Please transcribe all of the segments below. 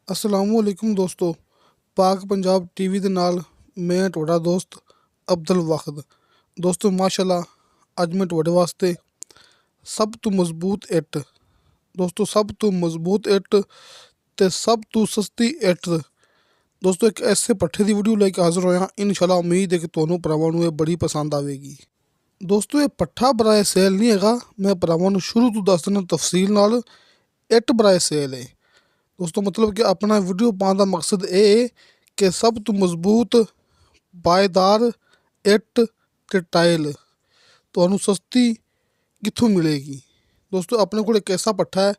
असलामुअलैकुम दोस्तों। पाक पंजाब टीवी ਦੇ ਨਾਲ ਮੈਂ ਤੁਹਾਡਾ ਦੋਸਤ ਅਬਦੁਲ ਵਾਹਿਦ। ਦੋਸਤੋ ਮਾਸ਼ਾਅੱਲਾ ਅੱਜ ਮੈਂ ਤੁਹਾਡੇ ਵਾਸਤੇ ਸਭ ਤੋਂ ਮਜ਼ਬੂਤ ਇੱਟ ਦੋਸਤੋ ਸਭ ਤੋਂ ਮਜ਼ਬੂਤ ਇੱਟ ਤੇ ਸਭ ਤੋਂ ਸਸਤੀ ਇੱਟ ਦੋਸਤੋ ਇੱਕ ਐਸੇ ਪੱਠੇ ਦੀ ਵੀਡੀਓ ਲੈ ਕੇ ਹਾਜ਼ਰ ਹੋਇਆ। ਇਨਸ਼ਾਅੱਲਾ ਉਮੀਦ ਹੈ ਕਿ ਤੁਹਾਨੂੰ ਭਰਾਵਾਂ ਨੂੰ ਇਹ ਬੜੀ ਪਸੰਦ ਆਵੇਗੀ। ਦੋਸਤੋ ਇਹ ਪੱਠਾ ਬਰਾਏ ਸੇਲ ਨਹੀਂ ਹੈਗਾ, ਮੈਂ ਭਰਾਵਾਂ ਨੂੰ ਸ਼ੁਰੂ ਤੋਂ ਦੱਸ ਦਿੰਦਾ ਤਫਸੀਲ ਨਾਲ। ਇੱਟ ਬਰਾਏ ਸੇਲ ਹੈ ਦੋਸਤੋ, मतलब कि अपना वीडियो पाने का मकसद ये है कि सब तो मजबूत पायदार ਇੱਟ ਤੇ ਟਾਇਲ ਤੁਹਾਨੂੰ ਸਸਤੀ ਕਿੱਥੋਂ ਮਿਲੇਗੀ। ਦੋਸਤੋ ਆਪਣੇ ਕੋਲ ਇੱਕ ਐਸਾ ਪੱਠਾ ਹੈ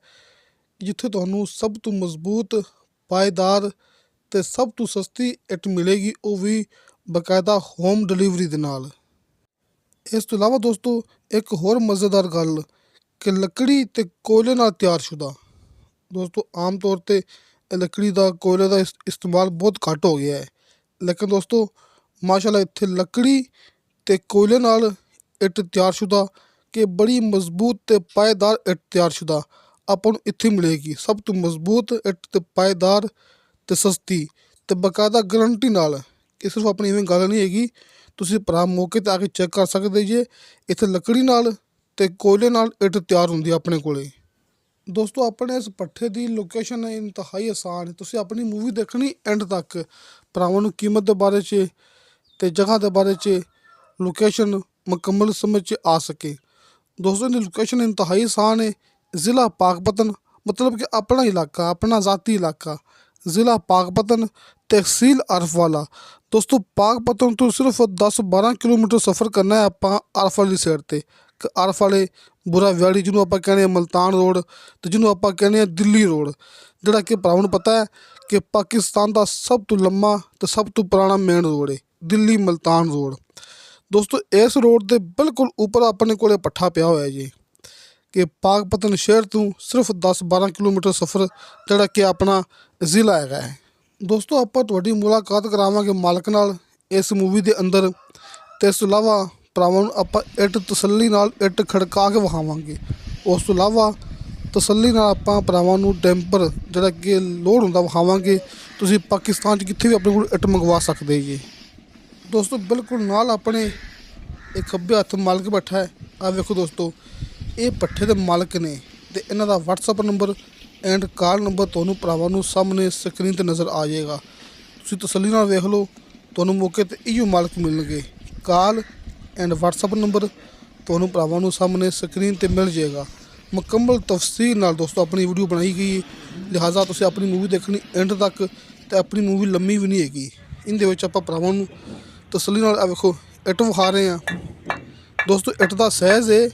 ਜਿੱਥੇ ਤੁਹਾਨੂੰ ਸਭ ਤੋਂ ਮਜ਼ਬੂਤ ਪਾਇਦਾਰ ਤੇ ਸਭ ਤੋਂ ਸਸਤੀ ਇੱਟ ਮਿਲੇਗੀ, ਉਹ ਵੀ ਬਕਾਇਦਾ ਹੋਮ ਡਿਲੀਵਰੀ ਦੇ ਨਾਲ। ਇਸ ਤੋਂ ਇਲਾਵਾ ਦੋਸਤੋ ਇੱਕ ਹੋਰ ਮਜ਼ੇਦਾਰ ਗੱਲ ਕਿ ਲੱਕੜੀ ਤੇ ਕੋਇਲੇ ਨਾਲ ਤਿਆਰਸ਼ੁਦਾ ਦੋਸਤੋ ਆਮ ਤੌਰ 'ਤੇ ਲੱਕੜੀ ਦਾ ਕੋਇਲੇ ਦਾ ਇਸਤੇਮਾਲ ਬਹੁਤ ਘੱਟ ਹੋ ਗਿਆ ਹੈ, ਲੇਕਿਨ ਦੋਸਤੋ ਮਾਸ਼ਾਅੱਲਾ ਇੱਥੇ ਲੱਕੜੀ ਤੇ ਕੋਇਲੇ ਨਾਲ ਇੱਟ ਤਿਆਰਸ਼ੁਦਾ ਕਿ ਬੜੀ ਮਜ਼ਬੂਤ ਤੇ ਪਾਏਦਾਰ ਇੱਟ ਤਿਆਰਸ਼ੁਦਾ ਆਪਾਂ ਨੂੰ ਇੱਥੇ ਮਿਲੇਗੀ। ਸਭ ਤੋਂ ਮਜ਼ਬੂਤ ਇੱਟ ਤੇ ਪਾਏਦਾਰ ਤੇ ਸਸਤੀ ਤੇ ਬਕਾਇਦਾ ਗਰੰਟੀ ਨਾਲ। ਕਿ ਸਿਰਫ ਆਪਣੀ ਇਵੇਂ ਗੱਲ ਨਹੀਂ ਹੈਗੀ, ਤੁਸੀਂ ਭਰਾ ਮੌਕੇ 'ਤੇ ਆ ਕੇ ਚੈੱਕ ਕਰ ਸਕਦੇ ਜੇ। ਇੱਥੇ ਲੱਕੜੀ ਨਾਲ ਤੇ ਕੋਇਲੇ ਨਾਲ ਇੱਟ ਤਿਆਰ ਹੁੰਦੀ ਆਪਣੇ ਕੋਲੇ। ਦੋਸਤੋ ਆਪਣੇ ਇਸ ਪੱਠੇ ਦੀ ਲੋਕੇਸ਼ਨ ਹੈ ਇੰਤਹਾਈ ਆਸਾਨ। ਤੁਸੀਂ ਆਪਣੀ ਮੂਵੀ ਦੇਖਣੀ ਐਂਡ ਤੱਕ, ਭਰਾਵਾਂ ਨੂੰ ਕੀਮਤ ਦੇ ਬਾਰੇ 'ਚ ਤੇ ਜਗ੍ਹਾ ਦੇ ਬਾਰੇ 'ਚ ਲੋਕੇਸ਼ਨ ਮੁਕੰਮਲ ਸਮਝ 'ਚ ਆ ਸਕੇ। ਦੋਸਤੋ ਦੀ ਲੋਕੇਸ਼ਨ ਇੰਤਹਾਈ ਆਸਾਨ ਹੈ। ਜ਼ਿਲ੍ਹਾ ਪਾਕਪਤਨ, मतलब कि अपना इलाका, अपना ज़ाती इलाका, ज़िला पाकपतन, तहसील आरफ वाला। दोस्तों पाकपतन तो सिर्फ 10-12 किलोमीटर सफ़र करना है ਆਪਾਂ ਆਰਫ ਵਾਲੀ ਸਾਈਡ 'ਤੇ। ਆਰਫ ਵਾਲੇ ਬੁਰਾ ਵਿਆੜੀ ਜਿਹਨੂੰ ਆਪਾਂ ਕਹਿੰਦੇ ਹਾਂ ਮਲਤਾਨ ਰੋਡ, ਤੇ ਜਿਹਨੂੰ ਆਪਾਂ ਕਹਿੰਦੇ ਹਾਂ ਦਿੱਲੀ ਰੋਡ, ਜਿਹੜਾ ਕਿ ਭਰਾਵਾਂ ਨੂੰ ਪਤਾ ਹੈ ਕਿ ਪਾਕਿਸਤਾਨ ਦਾ ਸਭ ਤੋਂ ਲੰਮਾ ਤੇ ਸਭ ਤੋਂ ਪੁਰਾਣਾ ਮੇਨ ਰੋਡ ਹੈ, ਦਿੱਲੀ ਮਲਤਾਨ ਰੋਡ। ਦੋਸਤੋ ਇਸ ਰੋਡ ਦੇ ਬਿਲਕੁਲ ਉੱਪਰ ਆਪਣੇ ਕੋਲੇ ਪੱਠਾ ਪਿਆ ਹੋਇਆ ਜੀ ਕਿ ਪਾਕਪਤਨ ਸ਼ਹਿਰ ਤੋਂ ਸਿਰਫ 10-12 ਕਿਲੋਮੀਟਰ ਸਫ਼ਰ ਜਿਹੜਾ ਕਿ ਆਪਣਾ ਜ਼ਿਲ੍ਹਾ ਹੈਗਾ ਹੈ। ਦੋਸਤੋ ਆਪਾਂ ਤੁਹਾਡੀ ਮੁਲਾਕਾਤ ਕਰਾਵਾਂਗੇ ਮਾਲਕ ਨਾਲ ਇਸ ਮੂਵੀ ਦੇ ਅੰਦਰ, ਅਤੇ ਇਸ ਤੋਂ ਇਲਾਵਾ ਭਰਾਵਾਂ ਨੂੰ ਆਪਾਂ ਇੱਟ ਤਸੱਲੀ ਨਾਲ ਇੱਟ ਖੜਕਾ ਕੇ ਵਿਖਾਵਾਂਗੇ। ਉਸ ਤੋਂ ਇਲਾਵਾ ਤਸੱਲੀ ਨਾਲ ਆਪਾਂ ਭਰਾਵਾਂ ਨੂੰ ਡੈਂਪਰ ਜਿਹੜਾ ਕਿ ਲੋਡ ਹੁੰਦਾ ਵਿਖਾਵਾਂਗੇ। ਤੁਸੀਂ ਪਾਕਿਸਤਾਨ 'ਚ ਕਿੱਥੇ ਵੀ ਆਪਣੇ ਕੋਲ ਇੱਟ ਮੰਗਵਾ ਸਕਦੇ ਜੀ। ਦੋਸਤੋ ਬਿਲਕੁਲ ਨਾਲ ਆਪਣੇ ਇੱਕ ਖੱਬੇ ਹੱਥ ਮਾਲਕ ਬੈਠਾ ਹੈ। ਆਹ ਵੇਖੋ ਦੋਸਤੋ ਇਹ ਪੱਠੇ ਦੇ ਮਾਲਕ ਨੇ, ਅਤੇ ਇਹਨਾਂ ਦਾ WhatsApp number end call number ਤੁਹਾਨੂੰ ਭਰਾਵਾਂ ਨੂੰ ਸਾਹਮਣੇ ਸਕਰੀਨ 'ਤੇ ਨਜ਼ਰ ਆ ਜਾਏਗਾ। ਤੁਸੀਂ ਤਸੱਲੀ ਨਾਲ ਵੇਖ ਲਓ, ਤੁਹਾਨੂੰ ਮੌਕੇ 'ਤੇ ਇਹੋ ਮਾਲਕ ਮਿਲਣਗੇ। ਕਾਲ ਐਂਡ WhatsApp ਨੰਬਰ ਤੁਹਾਨੂੰ ਭਰਾਵਾਂ ਨੂੰ ਸਾਹਮਣੇ ਸਕਰੀਨ 'ਤੇ ਮਿਲ ਜਾਏਗਾ। ਮੁਕੰਮਲ ਤਫਸੀਲ ਨਾਲ ਦੋਸਤੋ ਆਪਣੀ ਵੀਡੀਓ ਬਣਾਈ ਗਈ, ਲਿਹਾਜ਼ਾ ਤੁਸੀਂ ਆਪਣੀ ਮੂਵੀ ਦੇਖਣੀ ਐਂਡ ਤੱਕ, ਅਤੇ ਆਪਣੀ ਮੂਵੀ ਲੰਮੀ ਵੀ ਨਹੀਂ ਹੈਗੀ। ਇਹਦੇ ਵਿੱਚ ਆਪਾਂ ਭਰਾਵਾਂ ਨੂੰ ਤਸੱਲੀ ਨਾਲ ਆ ਵੇਖੋ ਇੱਟ ਵਿਖਾ ਰਹੇ ਹਾਂ। ਦੋਸਤੋ ਇੱਟ ਦਾ ਸਾਈਜ਼ ਹੈ,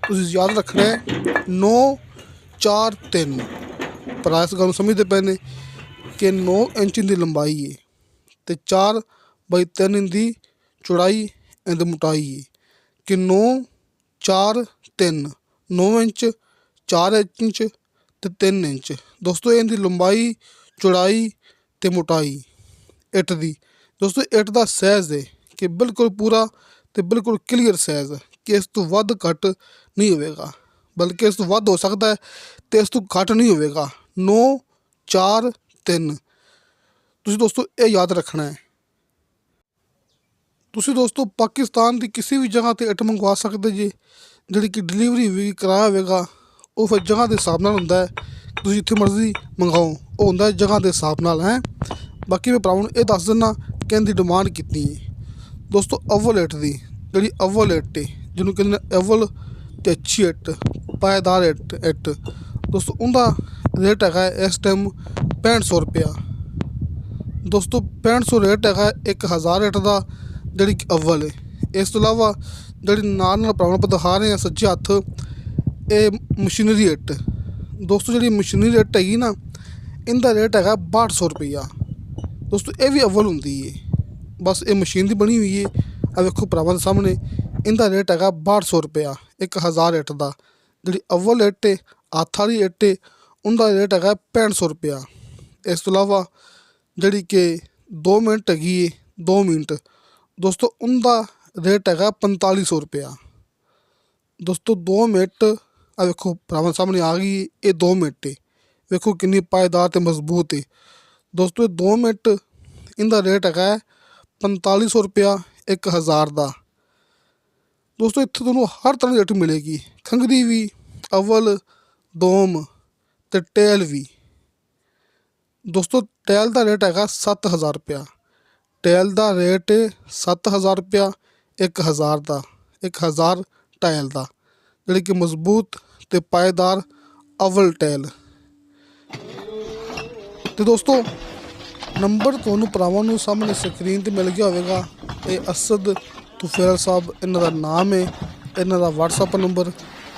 ਤੁਸੀਂ ਯਾਦ ਰੱਖਣਾ ਹੈ 9-4-3। ਭਰਾ ਇਸ ਗੱਲ ਨੂੰ ਸਮਝਦੇ ਪਏ ਨੇ ਕਿ 9 ਇੰਚ ਦੀ ਲੰਬਾਈ ਹੈ ਅਤੇ 4x3 ਇੰਚ ਦੀ ਚੌੜਾਈ ਐਂਡ ਮੋਟਾਈ ਹੈ ਕਿ 9-4-3, 9 ਇੰਚ, 4 ਇੰਚ ਅਤੇ 3 ਇੰਚ। ਦੋਸਤੋ ਇਹਦੀ ਲੰਬਾਈ, ਚੌੜਾਈ ਅਤੇ ਮੋਟਾਈ ਇੱਟ ਦੀ। ਦੋਸਤੋ ਇੱਟ ਦਾ ਸਾਈਜ਼ ਹੈ ਕਿ ਬਿਲਕੁਲ ਪੂਰਾ ਅਤੇ ਬਿਲਕੁਲ ਕਲੀਅਰ ਸਾਈਜ਼, ਕਿ ਇਸ ਤੋਂ ਵੱਧ ਘੱਟ ਨਹੀਂ ਹੋਵੇਗਾ, ਬਲਕਿ ਇਸ ਤੋਂ ਵੱਧ ਹੋ ਸਕਦਾ ਹੈ ਅਤੇ ਇਸ ਤੋਂ ਘੱਟ ਨਹੀਂ ਹੋਵੇਗਾ। 9-4-3 ਤੁਸੀਂ ਦੋਸਤੋ ਇਹ ਯਾਦ ਰੱਖਣਾ ਹੈ। ਤੁਸੀਂ ਦੋਸਤੋ ਪਾਕਿਸਤਾਨ ਦੀ ਕਿਸੇ ਵੀ ਜਗ੍ਹਾ 'ਤੇ ਇੱਟ ਮੰਗਵਾ ਸਕਦੇ ਜੇ। ਜਿਹੜੀ ਕਿ ਡਿਲੀਵਰੀ ਵੀ ਕਰਾਇਆ ਹੋਵੇਗਾ ਉਹ ਫਿਰ ਜਗ੍ਹਾ ਦੇ ਹਿਸਾਬ ਨਾਲ ਹੁੰਦਾ ਹੈ। ਤੁਸੀਂ ਜਿੱਥੇ ਮਰਜ਼ੀ ਮੰਗਵਾਓ, ਉਹ ਹੁੰਦਾ ਜਗ੍ਹਾ ਦੇ ਹਿਸਾਬ ਨਾਲ ਹੈ। ਬਾਕੀ ਮੈਂ ਭਰਾਵਾਂ ਨੂੰ ਇਹ ਦੱਸ ਦਿੰਦਾ ਕਿ ਇਹਦੀ ਡਿਮਾਂਡ ਕਿੰਨੀ ਹੈ। ਦੋਸਤੋ ਅਵਲ ਇੱਟ ਦੀ, ਜਿਹੜੀ ਅਵਲ ਇੱਟ ਹੈ ਜਿਹਨੂੰ ਕਹਿੰਦੇ ਨੇ ਅਵਲ ਅਤੇ ਅੱਛੀ ਇੱਟ, ਪਾਏਦਾਰ ਇੱਟ ਦੋਸਤੋ ਉਹਦਾ ਰੇਟ ਹੈਗਾ ਇਸ ਟਾਈਮ 6500 ਰੁਪਇਆ। ਦੋਸਤੋ 6500 ਰੇਟ ਹੈਗਾ 1000 ਇੱਟ ਦਾ, ਜਿਹੜੀ ਕਿ ਅਵਲ ਹੈ। ਇਸ ਤੋਂ ਇਲਾਵਾ ਜਿਹੜੀ ਨਾਲ ਭਰਾਵਾਂ ਨੂੰ ਦਿਖਾ ਰਹੇ ਹਾਂ ਸੱਜੇ ਹੱਥ, ਇਹ ਮਸ਼ੀਨਰੀ ਇੱਟ। ਦੋਸਤੋ ਜਿਹੜੀ ਮਸ਼ੀਨਰੀ ਇੱਟ ਹੈਗੀ ਨਾ, ਇਹਦਾ ਰੇਟ ਹੈਗਾ 6200 ਰੁਪਈਆ। ਦੋਸਤੋ ਇਹ ਵੀ ਅਵਲ ਹੁੰਦੀ ਹੈ, ਬਸ ਇਹ ਮਸ਼ੀਨ ਦੀ ਬਣੀ ਹੋਈ ਹੈ। ਆ ਵੇਖੋ ਭਰਾਵਾਂ ਦੇ ਸਾਹਮਣੇ, ਇਹਦਾ ਰੇਟ ਹੈਗਾ 6200 ਰੁਪਇਆ 1000 ਇੱਟ ਦਾ। ਜਿਹੜੀ ਅਵਲ ਇੱਟ ਹੈ, ਹੱਥ ਵਾਲੀ ਇੱਟ ਹੈ, ਉਹਦਾ ਰੇਟ ਹੈਗਾ 6500 ਰੁਪਇਆ। ਇਸ ਤੋਂ ਇਲਾਵਾ ਜਿਹੜੀ ਕਿ 2 ਮਿੰਟ ਹੈਗੀ ਹੈ, 2 ਮਿੰਟ ਦੋਸਤੋ ਉਹਦਾ ਰੇਟ ਹੈਗਾ 4500 ਰੁਪਇਆ। ਦੋਸਤੋ 2 ਮਿੰਟ ਆ ਵੇਖੋ ਭਰਾਵਾਂ ਸਾਹਮਣੇ ਆ ਗਈ, ਇਹ 2 ਮਿੰਟ ਹੈ। ਵੇਖੋ ਕਿੰਨੀ ਪਾਏਦਾਰ ਅਤੇ ਮਜ਼ਬੂਤ ਹੈ। ਦੋਸਤੋ ਇਹ 2 ਮਿੰਟ ਇਹਦਾ ਰੇਟ ਹੈਗਾ 4500 ਰੁਪਇਆ 1000 ਦਾ। ਦੋਸਤੋ ਇੱਥੇ ਤੁਹਾਨੂੰ ਹਰ ਤਰ੍ਹਾਂ ਦੀ ਰੇਟ ਮਿਲੇਗੀ, ਖੰਗਰੀ ਵੀ, ਅਵਲ, ਦੋਮ ਤੇ ਟੈਲ ਵੀ। ਦੋਸਤੋ ਟੈਲ ਦਾ ਰੇਟ ਹੈਗਾ 7000 ਰੁਪਇਆ। ਟੈਲ ਦਾ ਰੇਟ 7000 ਰੁਪਇਆ 1000 ਦਾ, 1000 ਟੈਲ ਦਾ, ਜਿਹੜੀ ਕਿ ਮਜ਼ਬੂਤ ਤੇ ਪਾਏਦਾਰ ਅਵਲ ਟੈਲ। ਤੇ ਦੋਸਤੋ ਨੰਬਰ ਤੁਹਾਨੂੰ ਭਰਾਵਾਂ ਨੂੰ ਸਾਹਮਣੇ ਸਕਰੀਨ ਤੇ ਮਿਲ ਗਿਆ ਹੋਵੇਗਾ। ਇਹ ਅਸਦ ਤੁਫੈਲ ਸਾਹਿਬ ਇਹਨਾਂ ਦਾ ਨਾਮ ਹੈ, ਇਹਨਾਂ ਦਾ WhatsApp number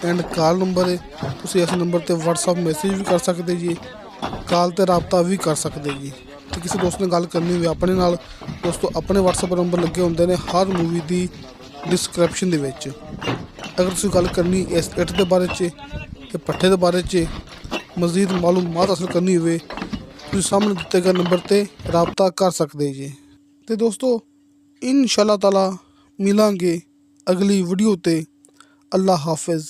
end call number ਹੈ। ਤੁਸੀਂ ਇਸ ਨੰਬਰ ਤੇ WhatsApp ਮੈਸੇਜ ਵੀ ਕਰ ਸਕਦੇ ਜੀ, ਕਾਲ ਤੇ ਰਾਬਤਾ ਵੀ ਕਰ ਸਕਦੇ ਜੀ। ਤੇ ਕਿਸੇ ਦੋਸਤ ਨੇ ਗੱਲ ਕਰਨੀ ਹੋਵੇ ਆਪਣੇ ਨਾਲ, ਦੋਸਤੋ ਆਪਣੇ WhatsApp ਨੰਬਰ ਲੱਗੇ ਹੁੰਦੇ ਨੇ ਹਰ ਮੂਵੀ ਦੀ ਡਿਸਕ੍ਰਿਪਸ਼ਨ ਦੇ ਵਿੱਚ। ਅਗਰ ਤੁਸੀਂ ਗੱਲ ਕਰਨੀ ਇਸ ਇੱਟ ਦੇ ਬਾਰੇ 'ਚ ਤੇ ਪੱਠੇ ਦੇ ਬਾਰੇ 'ਚ ਮਜ਼ੀਦ ਮਾਲੂਮਾਤ ਹਾਸਲ ਕਰਨੀ ਹੋਵੇ, ਤੁਸੀਂ ਸਾਹਮਣੇ ਦਿੱਤੇ ਗਏ ਨੰਬਰ ਤੇ ਰਾਬਤਾ ਕਰ ਸਕਦੇ ਜੀ। ਤੇ ਦੋਸਤੋ ਇਨਸ਼ਾ ਅੱਲਾਹ ਤਾਲਾ ਮਿਲਾਂਗੇ ਅਗਲੀ ਵੀਡੀਓ ਤੇ। ਅੱਲਾ ਹਾਫਿਜ਼।